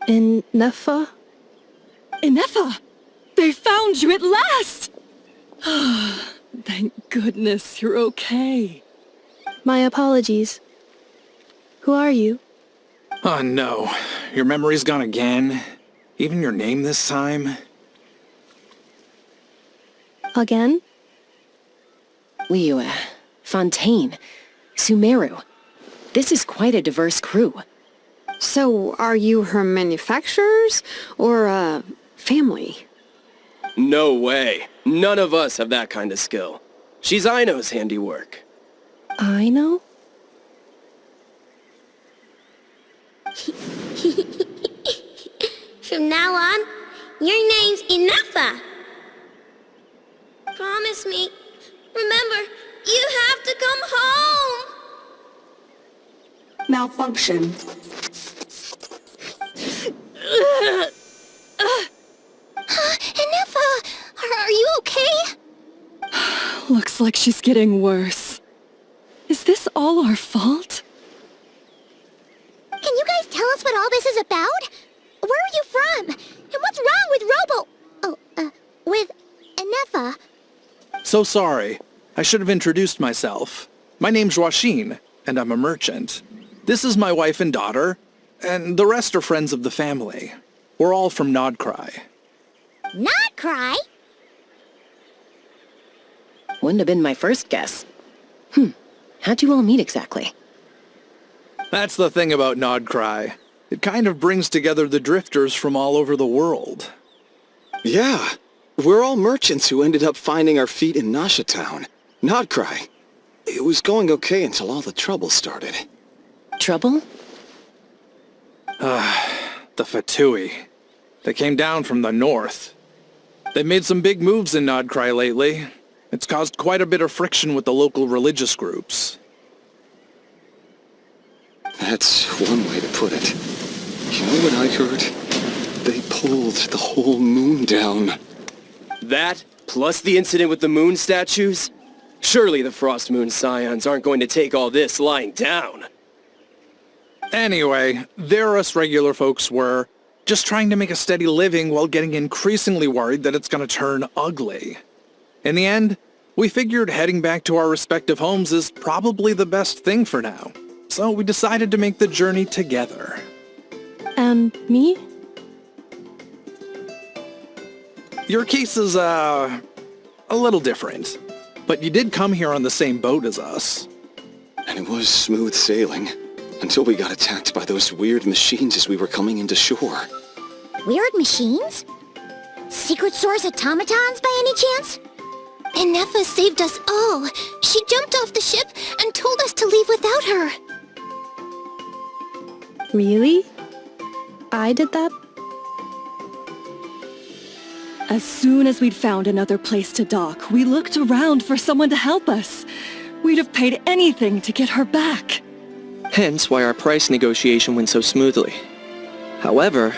Ineffa? Ineffa! They found you at last! Thank goodness you're okay. My apologies. Who are you? Oh no, your memory's gone again? Even your name this time? Again? Liyue, Fontaine, Sumeru. This is quite a diverse crew. So, are you her manufacturers, or, family? No way. None of us have that kind of skill. She's Aino's handiwork. Aino? From now on, your name's Ineffa. Promise me. Remember, you have to come home. Malfunction. Ineffa, are you okay? Looks like she's getting worse. Is this all our fault? Can you guys tell us what all this is about? Where are you from? And what's wrong with with Ineffa? So sorry. I should have introduced myself. My name's Joachine, and I'm a merchant. This is my wife and daughter, and the rest are friends of the family. We're all from Nod Krai. Nod Krai? Wouldn't have been my first guess. How'd you all meet exactly? That's the thing about Nod Krai. It kind of brings together the drifters from all over the world. Yeah, we're all merchants who ended up finding our feet in Nasha Town. Nod Krai. It was going okay until all the trouble started. Trouble? The Fatui. They came down from the north. They've made some big moves in Nod Krai lately. It's caused quite a bit of friction with the local religious groups. That's one way to put it. You know what I heard? They pulled the whole moon down. That, plus the incident with the moon statues? Surely the Frost Moon Scions aren't going to take all this lying down. Anyway, there us regular folks were, just trying to make a steady living while getting increasingly worried that it's going to turn ugly. In the end, we figured heading back to our respective homes is probably the best thing for now. So we decided to make the journey together. And me? Your case is, a little different. But you did come here on the same boat as us. And it was smooth sailing, until we got attacked by those weird machines as we were coming into shore. Weird machines? Secret Source automatons by any chance? Ineffa saved us all. She jumped off the ship and told us to leave without her. Really? I did that? As soon as we'd found another place to dock, we looked around for someone to help us. We'd have paid anything to get her back. Hence why our price negotiation went so smoothly. However,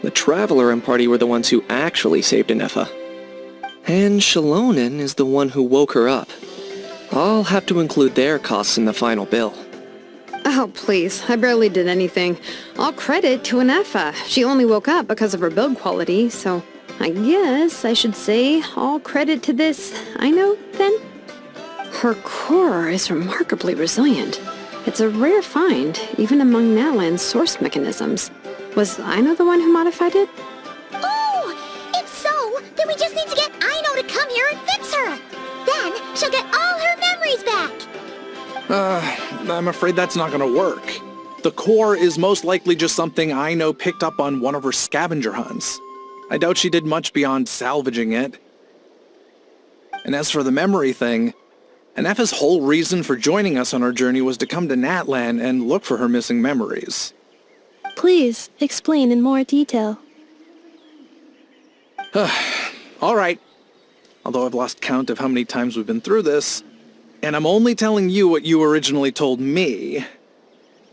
the Traveler and party were the ones who actually saved Ineffa. And Shalonen is the one who woke her up. I'll have to include their costs in the final bill. Oh, please. I barely did anything. All credit to Ineffa. She only woke up because of her build quality, so I guess I should say all credit to this Aino, then? Her core is remarkably resilient. It's a rare find, even among Natlan's source mechanisms. Was Aino the one who modified it? Oh! If so, then we just need to get Aino to come here and fix her! Then she'll get all her memories back! I'm afraid that's not gonna work. The core is most likely just something Aino picked up on one of her scavenger hunts. I doubt she did much beyond salvaging it. And as for the memory thing, Ineffa's whole reason for joining us on our journey was to come to Natlan and look for her missing memories. Please, explain in more detail. Alright. Although I've lost count of how many times we've been through this, and I'm only telling you what you originally told me.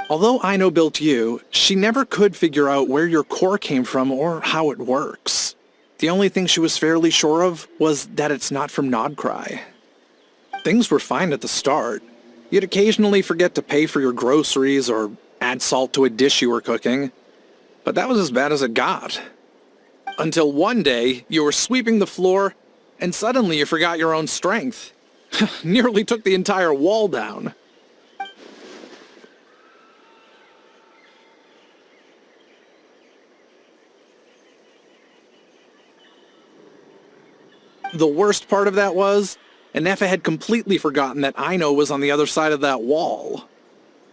Although Aino built you, she never could figure out where your core came from or how it works. The only thing she was fairly sure of was that it's not from Nod Krai. Things were fine at the start. You'd occasionally forget to pay for your groceries or add salt to a dish you were cooking. but that was as bad as it got. Until one day, you were sweeping the floor, and suddenly you forgot your own strength. Nearly took the entire wall down. The worst part of that was, Ineffa had completely forgotten that Aino was on the other side of that wall.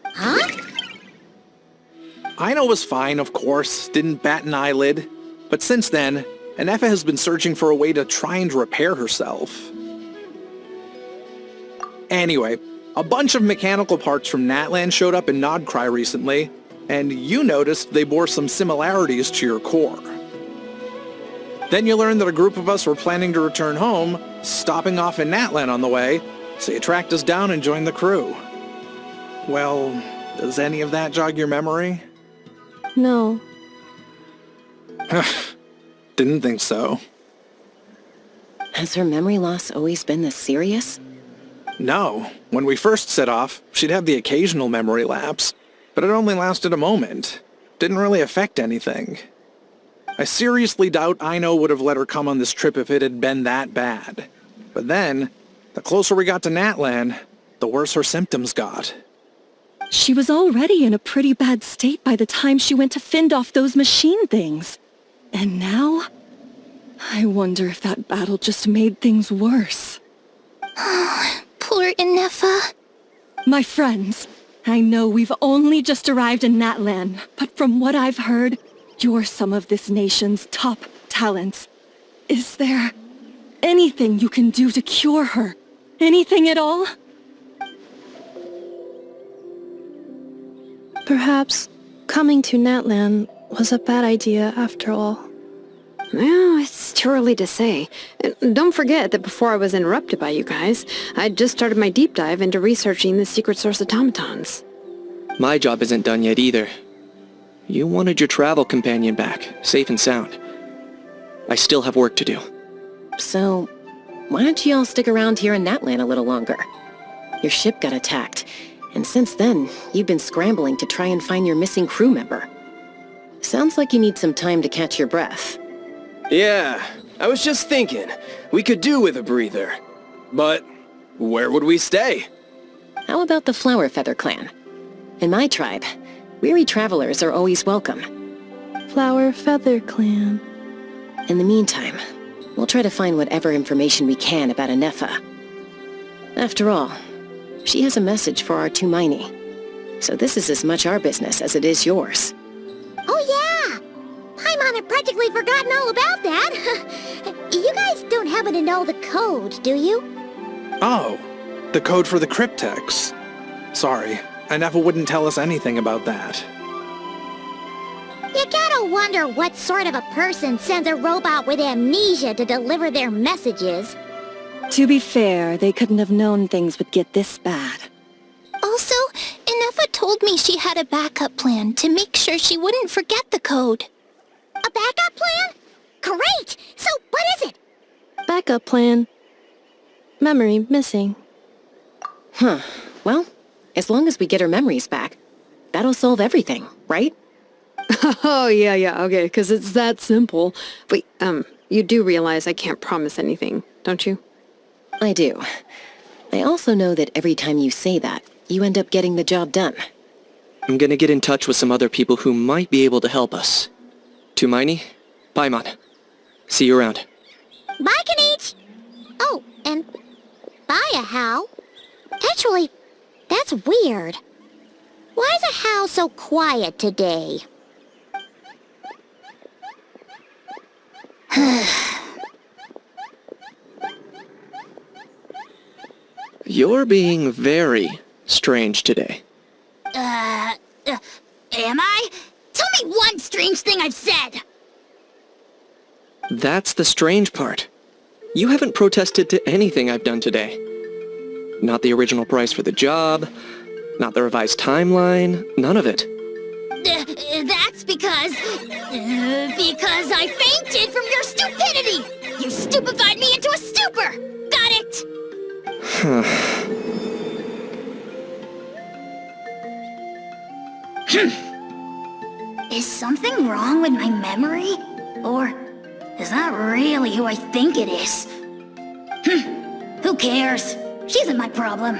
Huh? Aino was fine, of course, didn't bat an eyelid. But since then, Ineffa has been searching for a way to try and repair herself. Anyway, a bunch of mechanical parts from Natlan showed up in Nod Krai recently, and you noticed they bore some similarities to your core. Then you learned that a group of us were planning to return home, stopping off in Natlan on the way, so you tracked us down and joined the crew. Well, does any of that jog your memory? No. Didn't think so. Has her memory loss always been this serious? No. When we first set off, she'd have the occasional memory lapse, but it only lasted a moment. Didn't really affect anything. I seriously doubt Aino would have let her come on this trip if it had been that bad. But then, the closer we got to Natlan, the worse her symptoms got. She was already in a pretty bad state by the time she went to fend off those machine things. And now? I wonder if that battle just made things worse. Poor Ineffa. My friends, I know we've only just arrived in Natlan, but from what I've heard, you're some of this nation's top talents. Is there anything you can do to cure her? Anything at all? Perhaps coming to Natlan was a bad idea after all. Well, it's too early to say. And don't forget that before I was interrupted by you guys, I'd just started my deep dive into researching the secret source automatons. My job isn't done yet either. You wanted your travel companion back, safe and sound. I still have work to do. So, why don't you all stick around here in Natlan a little longer? Your ship got attacked, and since then, you've been scrambling to try and find your missing crew member. Sounds like you need some time to catch your breath. Yeah, I was just thinking, we could do with a breather. But where would we stay? How about the Flower Feather Clan? In my tribe, weary travelers are always welcome. Flower Feather Clan. In the meantime, we'll try to find whatever information we can about Ineffa. After all, she has a message for our Tumaini. So this is as much our business as it is yours. Oh yeah! Paimon had practically forgotten all about that. You guys don't happen to know the code, do you? Oh, the code for the cryptex. Sorry, Ineffa wouldn't tell us anything about that. You gotta wonder what sort of a person sends a robot with amnesia to deliver their messages. To be fair, they couldn't have known things would get this bad. Also, Ineffa told me she had a backup plan to make sure she wouldn't forget the code. A backup plan? Great! So, what is it? Backup plan. Memory missing. Huh. Well, as long as we get her memories back, that'll solve everything, right? Oh, yeah, okay, because it's that simple. Wait, you do realize I can't promise anything, don't you? I do. I also know that every time you say that, you end up getting the job done. I'm gonna get in touch with some other people who might be able to help us. Tumaini, Paimon. See you around. Bye, Kanich! Oh, and bye, a Hal. Actually, that's weird. Why is a Hal so quiet today? You're being very strange today. Am I? Tell me one strange thing I've said! That's the strange part. You haven't protested to anything I've done today. Not the original price for the job, not the revised timeline, none of it. That's because I fainted from your stupidity! You stupefied me into a stupor! Got it? Is something wrong with my memory? Or is that really who I think it is? Who cares? She isn't my problem.